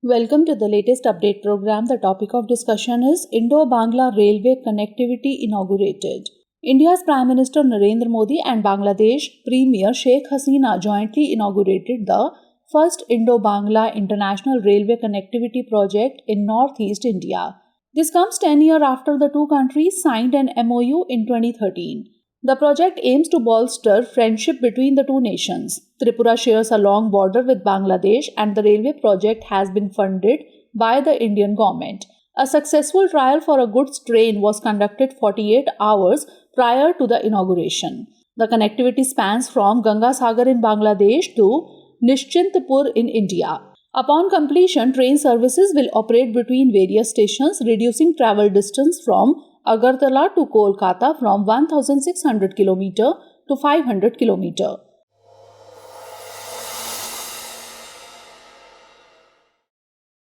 Welcome to the latest update program. The topic of discussion is Indo-Bangla Railway Connectivity Inaugurated. India's Prime Minister Narendra Modi and Bangladesh Premier Sheikh Hasina jointly inaugurated the first Indo-Bangla International Railway Connectivity Project in Northeast India. This comes 10 years after the two countries signed an MOU in 2013. The project aims to bolster friendship between the two nations. Tripura shares a long border with Bangladesh and the railway project has been funded by the Indian government. A successful trial for a goods train was conducted 48 hours prior to the inauguration. The connectivity spans from Gangasagar in Bangladesh to Nischintapur in India. Upon completion, train services will operate between various stations, reducing travel distance from Agartala to Kolkata from 1,600 km to 500 km.